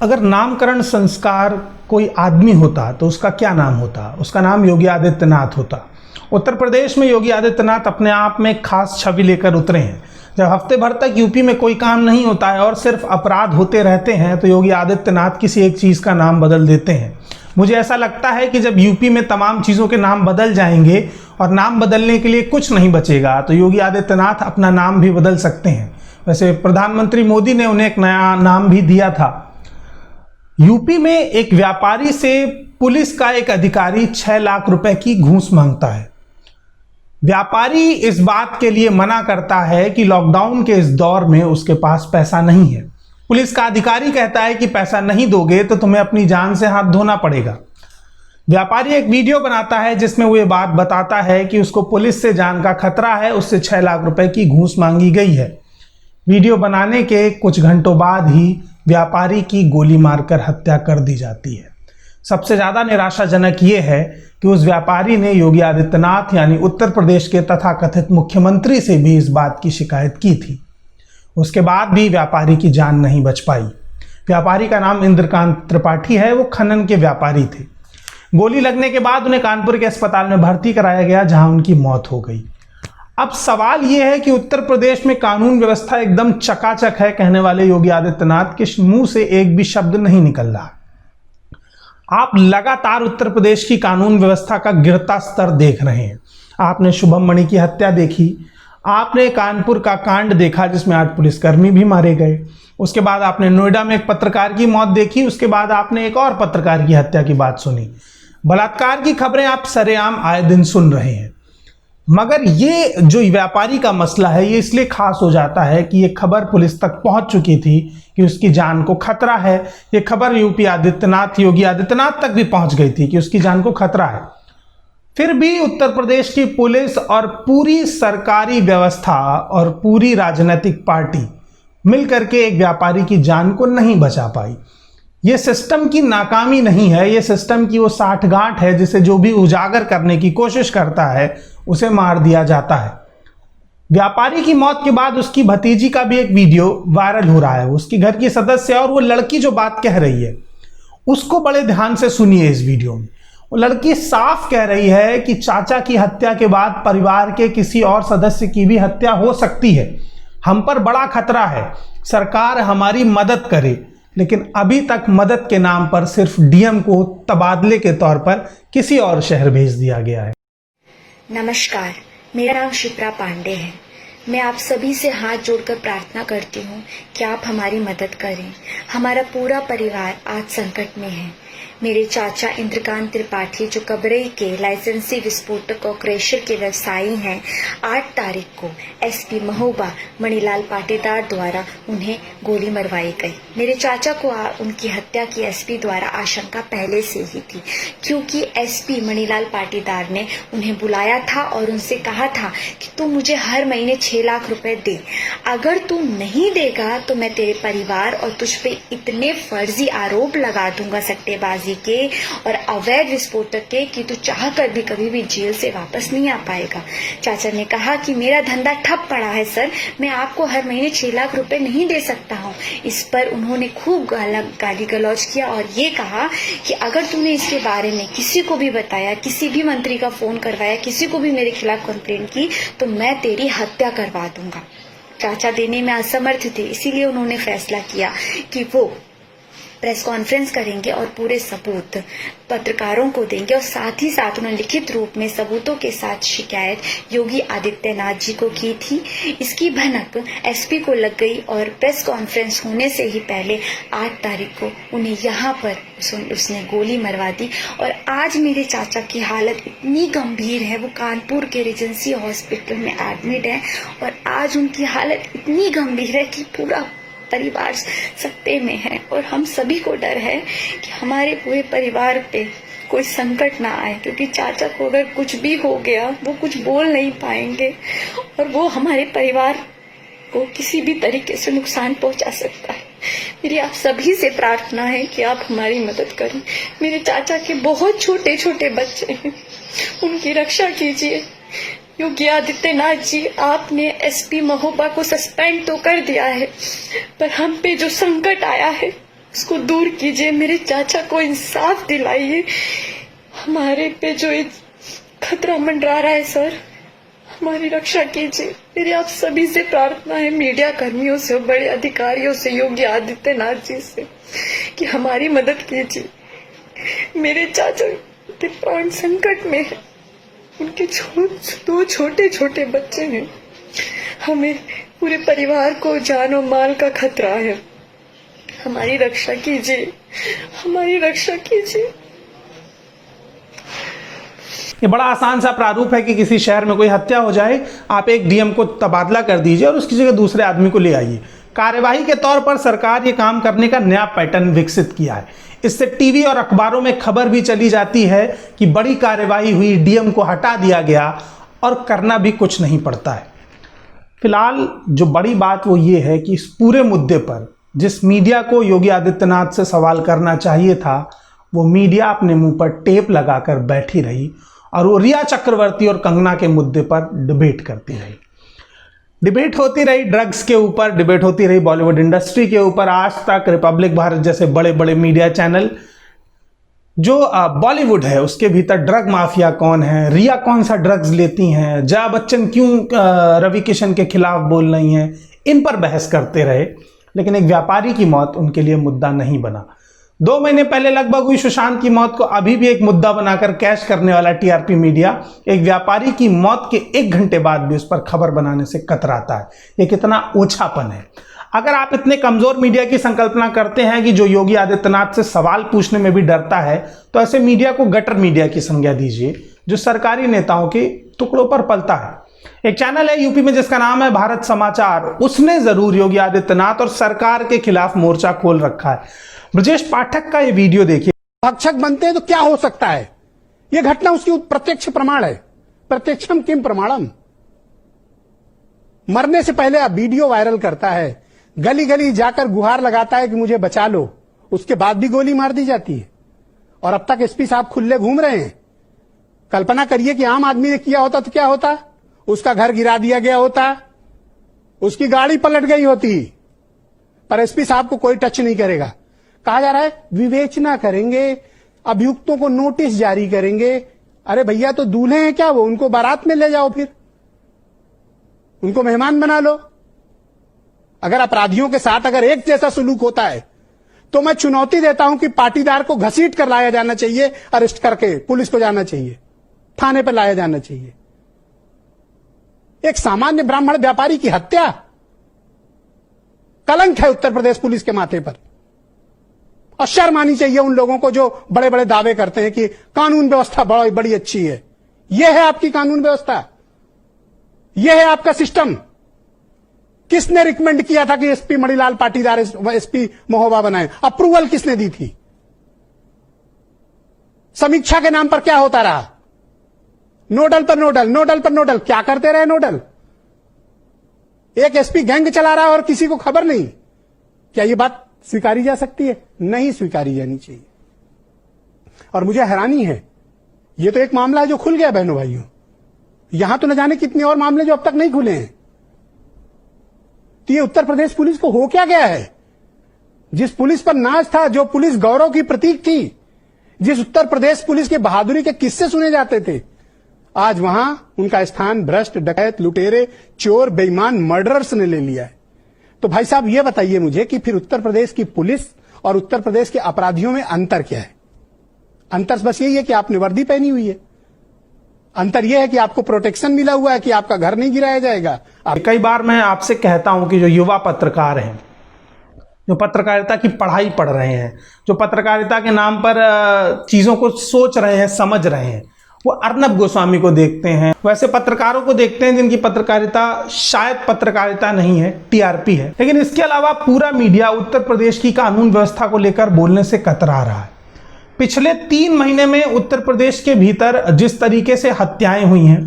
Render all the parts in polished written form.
अगर नामकरण संस्कार कोई आदमी होता तो उसका क्या नाम होता? उसका नाम योगी आदित्यनाथ होता। उत्तर प्रदेश में योगी आदित्यनाथ अपने आप में एक खास छवि लेकर उतरे हैं। जब हफ्ते भर तक यूपी में कोई काम नहीं होता है और सिर्फ अपराध होते रहते हैं तो योगी आदित्यनाथ किसी एक चीज़ का नाम बदल देते हैं। मुझे ऐसा लगता है कि जब यूपी में तमाम चीज़ों के नाम बदल जाएंगे और नाम बदलने के लिए कुछ नहीं बचेगा तो योगी आदित्यनाथ अपना नाम भी बदल सकते हैं। वैसे प्रधानमंत्री मोदी ने उन्हें एक नया नाम भी दिया था। यूपी में एक व्यापारी से पुलिस का एक अधिकारी 6 लाख रुपए की घूस मांगता है। व्यापारी इस बात के लिए मना करता है कि लॉकडाउन के इस दौर में उसके पास पैसा नहीं है। पुलिस का अधिकारी कहता है कि पैसा नहीं दोगे तो तुम्हें अपनी जान से हाथ धोना पड़ेगा। व्यापारी एक वीडियो बनाता है जिसमें वो ये बात बताता है कि उसको पुलिस से जान का खतरा है, उससे 6 लाख रुपए की घूस मांगी गई है। वीडियो बनाने के कुछ घंटों बाद ही व्यापारी की गोली मारकर हत्या कर दी जाती है। सबसे ज़्यादा निराशाजनक ये है कि उस व्यापारी ने योगी आदित्यनाथ यानी उत्तर प्रदेश के तथाकथित मुख्यमंत्री से भी इस बात की शिकायत की थी। उसके बाद भी व्यापारी की जान नहीं बच पाई। व्यापारी का नाम इंद्रकांत त्रिपाठी है। वो खनन के व्यापारी थे। गोली लगने के बाद उन्हें कानपुर के अस्पताल में भर्ती कराया गया जहां उनकी मौत हो गई। अब सवाल यह है कि उत्तर प्रदेश में कानून व्यवस्था एकदम चकाचक है कहने वाले योगी आदित्यनाथ के मुंह से एक भी शब्द नहीं निकल रहा। आप लगातार उत्तर प्रदेश की कानून व्यवस्था का गिरता स्तर देख रहे हैं। आपने शुभम मणि की हत्या देखी, आपने कानपुर का कांड देखा जिसमें 8 पुलिसकर्मी भी मारे गए, उसके बाद आपने नोएडा में एक पत्रकार की मौत देखी, उसके बाद आपने एक और पत्रकार की हत्या की बात सुनी। बलात्कार की खबरें आप सरेआम आए दिन सुन रहे हैं। मगर ये जो व्यापारी का मसला है ये इसलिए खास हो जाता है कि ये खबर पुलिस तक पहुंच चुकी थी कि उसकी जान को खतरा है। ये खबर योगी आदित्यनाथ तक भी पहुंच गई थी कि उसकी जान को खतरा है। फिर भी उत्तर प्रदेश की पुलिस और पूरी सरकारी व्यवस्था और पूरी राजनीतिक पार्टी मिलकर के एक व्यापारी की जान को नहीं बचा पाई। ये सिस्टम की नाकामी नहीं है, ये सिस्टम की वो साठगांठ है जिसे जो भी उजागर करने की कोशिश करता है उसे मार दिया जाता है। व्यापारी की मौत के बाद उसकी भतीजी का भी एक वीडियो वायरल हो रहा है। उसकी घर की सदस्य और वो लड़की जो बात कह रही है उसको बड़े ध्यान से सुनिए। इस वीडियो में वो लड़की साफ कह रही है कि चाचा की हत्या के बाद परिवार के किसी और सदस्य की भी हत्या हो सकती है। हम पर बड़ा खतरा है, सरकार हमारी मदद करे। लेकिन अभी तक मदद के नाम पर सिर्फ डीएम को तबादले के तौर पर किसी और शहर भेज दिया गया है। नमस्कार, मेरा नाम शिप्रा पांडे है। मैं आप सभी से हाथ जोड़कर प्रार्थना करती हूँ कि आप हमारी मदद करें। हमारा पूरा परिवार आज संकट में है। मेरे चाचा इंद्रकांत त्रिपाठी जो कबरई के लाइसेंसी विस्फोटक और क्रैशर के व्यवसायी हैं, 8 तारीख को एसपी महोबा मणिलाल पाटीदार द्वारा उन्हें गोली मरवाई गई। मेरे चाचा को उनकी हत्या की एसपी द्वारा आशंका पहले से ही थी, क्योंकि एसपी मणिलाल पाटीदार ने उन्हें बुलाया था और उनसे कहा था कि तू मुझे हर महीने 6 लाख रुपए दे। अगर तू नहीं देगा तो मैं तेरे परिवार और तुझ पे इतने फर्जी आरोप लगा दूंगा सट्टेबाजी के और अवैध विस्फोटक के कि तू चाह कर भी कभी भी जेल से वापस नहीं आ पाएगा। चाचा ने कहा कि मेरा धंधा ठप पड़ा है सर, मैं आपको हर महीने 6 लाख रुपए नहीं दे सकता हूँ। इस पर उन्होंने खूब गाली गलौज किया और ये कहा कि अगर तूने इसके बारे में किसी को भी बताया, किसी भी मंत्री का फोन करवाया, किसी को भी मेरे खिलाफ कंप्लेंट की तो मैं तेरी हत्या करवा दूंगा। चाचा देने में असमर्थ थे, इसीलिए उन्होंने फैसला किया कि वो प्रेस कॉन्फ्रेंस करेंगे और पूरे सबूत पत्रकारों को देंगे और साथ ही साथ उन्होंने लिखित रूप में सबूतों के साथ शिकायत योगी आदित्यनाथ जी को की थी। इसकी भनक एसपी को लग गई और प्रेस कॉन्फ्रेंस होने से ही पहले 8 तारीख को उन्हें यहाँ पर उसने गोली मरवा दी। और आज मेरे चाचा की हालत इतनी गंभीर है, वो कानपुर के रीजेंसी हॉस्पिटल में एडमिट है और आज उनकी हालत इतनी गंभीर है कि पूरा परिवार सत्ते में है और हम सभी को डर है कि हमारे पूरे परिवार पे कोई संकट ना आए, क्योंकि चाचा को अगर कुछ भी हो गया वो कुछ बोल नहीं पाएंगे और वो हमारे परिवार को किसी भी तरीके से नुकसान पहुंचा सकता है। मेरी आप सभी से प्रार्थना है कि आप हमारी मदद करें। मेरे चाचा के बहुत छोटे छोटे बच्चे हैं, उनकी रक्षा कीजिए। योगी आदित्यनाथ जी, आपने एसपी महोबा को सस्पेंड तो कर दिया है, पर हम पे जो संकट आया है उसको दूर कीजिए, मेरे चाचा को इंसाफ दिलाइए। हमारे पे जो ये खतरा मंडरा रहा है सर, हमारी रक्षा कीजिए। मेरी आप सभी से प्रार्थना है, मीडिया कर्मियों से, बड़े अधिकारियों से, योगी आदित्यनाथ जी से, कि हमारी मदद कीजिए। मेरे चाचा के प्राण संकट में है, उनके दो छोटे छोटे बच्चे हैं। हमें पूरे परिवार को जान और माल का खतरा है। हमारी रक्षा कीजिए, हमारी रक्षा कीजिए। ये बड़ा आसान सा प्रारूप है कि किसी शहर में कोई हत्या हो जाए, आप एक डीएम को तबादला कर दीजिए और उसकी जगह दूसरे आदमी को ले आइए। कार्यवाही के तौर पर सरकार ये काम करने का नया पैटर्न विकसित किया है। इससे टीवी और अखबारों में खबर भी चली जाती है कि बड़ी कार्यवाही हुई, डीएम को हटा दिया गया, और करना भी कुछ नहीं पड़ता है। फिलहाल जो बड़ी बात वो ये है कि इस पूरे मुद्दे पर जिस मीडिया को योगी आदित्यनाथ से सवाल करना चाहिए था, वो मीडिया अपने मुंह पर टेप लगाकर बैठी रही और वो रिया चक्रवर्ती और कंगना के मुद्दे पर डिबेट करती रही। डिबेट होती रही ड्रग्स के ऊपर, डिबेट होती रही बॉलीवुड इंडस्ट्री के ऊपर। आज तक, रिपब्लिक भारत जैसे बड़े बड़े मीडिया चैनल, जो बॉलीवुड है उसके भीतर ड्रग माफिया कौन है, रिया कौन सा ड्रग्स लेती हैं, जया बच्चन क्यों रवि किशन के खिलाफ बोल रही हैं, इन पर बहस करते रहे। लेकिन एक व्यापारी की मौत उनके लिए मुद्दा नहीं बना। 2 महीने पहले लगभग हुई सुशांत की मौत को अभी भी एक मुद्दा बनाकर कैश करने वाला टीआरपी मीडिया एक व्यापारी की मौत के 1 घंटे बाद भी उस पर खबर बनाने से कतराता है। ये कितना ओछापन है। अगर आप इतने कमजोर मीडिया की संकल्पना करते हैं कि जो योगी आदित्यनाथ से सवाल पूछने में भी डरता है, तो ऐसे मीडिया को गटर मीडिया की संज्ञा दीजिए, जो सरकारी नेताओं के टुकड़ों पर पलता है। एक चैनल है यूपी में जिसका नाम है भारत समाचार, उसने जरूर योगी आदित्यनाथ और सरकार के खिलाफ मोर्चा खोल रखा है। ब्रजेश पाठक का ये वीडियो देखिए। भक्षक बनते हैं तो क्या हो सकता है, यह घटना उसकी प्रत्यक्ष प्रमाण है। प्रत्यक्षम किम प्रमाणम। मरने से पहले अब वीडियो वायरल करता है, गली गली जाकर गुहार लगाता है कि मुझे बचा लो, उसके बाद भी गोली मार दी जाती है। और अब तक एसपी साहब खुले घूम रहे हैं। कल्पना करिए कि आम आदमी ने किया होता तो क्या होता, उसका घर गिरा दिया गया होता, उसकी गाड़ी पलट गई होती, पर एसपी साहब को कोई टच नहीं करेगा। कहा जा रहा है विवेचना करेंगे, अभियुक्तों को नोटिस जारी करेंगे। अरे भैया, तो दूल्हे हैं क्या वो, उनको बारात में ले जाओ, फिर उनको मेहमान बना लो। अगर अपराधियों के साथ अगर एक जैसा सुलूक होता है तो मैं चुनौती देता हूं कि पाटीदार को घसीट कर लाया जाना चाहिए, अरेस्ट करके पुलिस को जाना चाहिए, थाने पर लाया जाना चाहिए। एक सामान्य ब्राह्मण व्यापारी की हत्या कलंक है उत्तर प्रदेश पुलिस के माथे पर। और शर्म आनी चाहिए उन लोगों को जो बड़े बड़े दावे करते हैं कि कानून व्यवस्था बड़ी अच्छी है। यह है आपकी कानून व्यवस्था, यह है आपका सिस्टम। किसने रिकमेंड किया था कि एसपी मणिलाल पाटीदार एसपी महोबा बनाए? अप्रूवल किसने दी थी? समीक्षा के नाम पर क्या होता रहा? नोडल पर नोडल, नोडल पर नोडल। क्या करते रहे नोडल? एक एसपी गैंग चला रहा है और किसी को खबर नहीं। क्या यह बात स्वीकारी जा सकती है? नहीं स्वीकारी जानी चाहिए। और मुझे हैरानी है, यह तो एक मामला है जो खुल गया बहनों भाइयों, यहां तो न जाने कितने और मामले जो अब तक नहीं खुले हैं। तो ये उत्तर प्रदेश पुलिस को हो क्या गया है? जिस पुलिस पर नाज था, जो पुलिस गौरव की प्रतीक थी, जिस उत्तर प्रदेश पुलिस के बहादुरी के किस्से सुने जाते थे, आज वहां उनका स्थान भ्रष्ट, डकैत, लुटेरे, चोर, बेईमान, मर्डरर्स ने ले लिया है। तो भाई साहब ये बताइए मुझे कि फिर उत्तर प्रदेश की पुलिस और उत्तर प्रदेश के अपराधियों में अंतर क्या है? अंतर बस यही है कि आपने वर्दी पहनी हुई है। अंतर यह है कि आपको प्रोटेक्शन मिला हुआ है कि आपका घर नहीं गिराया जाएगा। कई बार मैं आपसे कहता हूं कि जो युवा पत्रकार हैं, जो पत्रकारिता की पढ़ाई पढ़ रहे हैं, जो पत्रकारिता के नाम पर चीजों को सोच रहे हैं, समझ रहे हैं, वो अर्नब गोस्वामी को देखते हैं, वैसे पत्रकारों को देखते हैं जिनकी पत्रकारिता शायद पत्रकारिता नहीं है, टीआरपी है। लेकिन इसके अलावा पूरा मीडिया उत्तर प्रदेश की कानून व्यवस्था को लेकर बोलने से कतरा रहा है। पिछले 3 महीने में उत्तर प्रदेश के भीतर जिस तरीके से हत्याएं हुई हैं,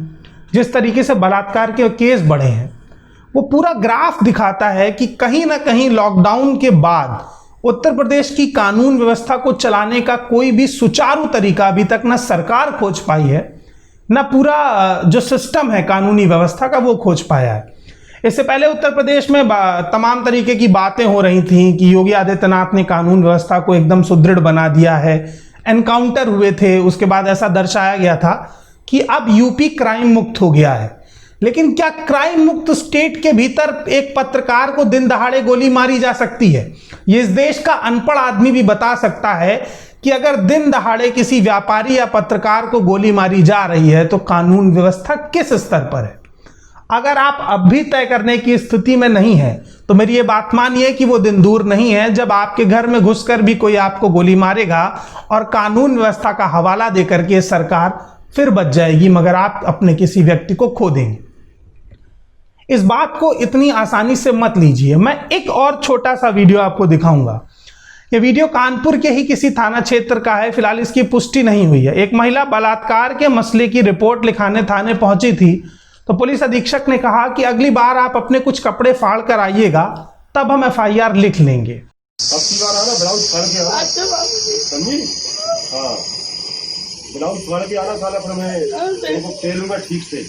जिस तरीके से बलात्कार के केस बढ़े हैं, वो पूरा ग्राफ दिखाता है कि कहीं ना कहीं लॉकडाउन के बाद उत्तर प्रदेश की कानून व्यवस्था को चलाने का कोई भी सुचारू तरीका अभी तक ना सरकार खोज पाई है, ना पूरा जो सिस्टम है कानूनी व्यवस्था का वो खोज पाया है। इससे पहले उत्तर प्रदेश में तमाम तरीके की बातें हो रही थी कि योगी आदित्यनाथ ने कानून व्यवस्था को एकदम सुदृढ़ बना दिया है, एनकाउंटर हुए थे, उसके बाद ऐसा दर्शाया गया था कि अब यूपी क्राइम मुक्त हो गया है। लेकिन क्या क्राइम मुक्त स्टेट के भीतर एक पत्रकार को दिन दहाड़े गोली मारी जा सकती है? ये इस देश का अनपढ़ आदमी भी बता सकता है कि अगर दिन दहाड़े किसी व्यापारी या पत्रकार को गोली मारी जा रही है तो कानून व्यवस्था किस स्तर पर है। अगर आप अब भी तय करने की स्थिति में नहीं है तो मेरी ये बात मानिए कि वो दिन दूर नहीं है जब आपके घर में घुसकर भी कोई आपको गोली मारेगा और कानून व्यवस्था का हवाला देकर के सरकार फिर बच जाएगी, मगर आप अपने किसी व्यक्ति को खो देंगे। इस बात को इतनी आसानी से मत लीजिए। मैं एक और छोटा सा वीडियो आपको दिखाऊंगा। ये वीडियो कानपुर के ही किसी थाना क्षेत्र का है, फिलहाल इसकी पुष्टि नहीं हुई है। एक महिला बलात्कार के मसले की रिपोर्ट लिखाने थाने पहुंची थी तो पुलिस अधीक्षक ने कहा कि अगली बार आप अपने कुछ कपड़े फाड़ कर आइएगा, तब हम FIR लिख लेंगे। अब की बार आना, ब्लाउज फाड़ के आना, समझी? हाँ, ब्लाउज फाड़ के आना, साला फिर मैं उनको खेलूंगा ठीक से।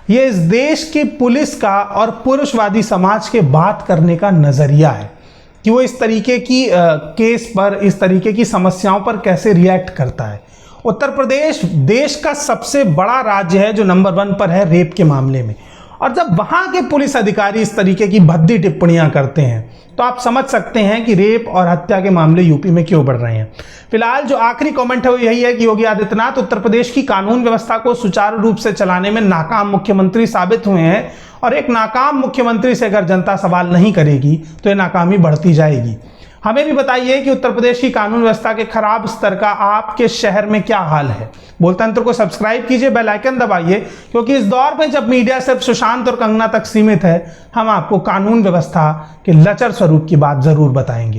ये इस देश की पुलिस का और पुरुषवादी समाज के बात करने का नजरिया है कि वो इस तरीके की केस पर, इस तरीके की समस्याओं पर कैसे रिएक्ट करता है। उत्तर प्रदेश देश का सबसे बड़ा राज्य है जो नंबर 1 पर है रेप के मामले में, और जब वहां के पुलिस अधिकारी इस तरीके की भद्दी टिप्पणियां करते हैं तो आप समझ सकते हैं कि रेप और हत्या के मामले यूपी में क्यों बढ़ रहे हैं। फिलहाल जो आखिरी कमेंट है वो यही है कि योगी आदित्यनाथ उत्तर प्रदेश की कानून व्यवस्था को सुचारू रूप से चलाने में नाकाम मुख्यमंत्री साबित हुए हैं, और एक नाकाम मुख्यमंत्री से अगर जनता सवाल नहीं करेगी तो ये नाकामी बढ़ती जाएगी। हमें भी बताइए कि उत्तर प्रदेश की कानून व्यवस्था के खराब स्तर का आपके शहर में क्या हाल है। बोलतंत्र को सब्सक्राइब कीजिए, बेल आइकन दबाइए, क्योंकि इस दौर में जब मीडिया सिर्फ सुशांत और कंगना तक सीमित है, हम आपको कानून व्यवस्था के लचर स्वरूप की बात जरूर बताएंगे।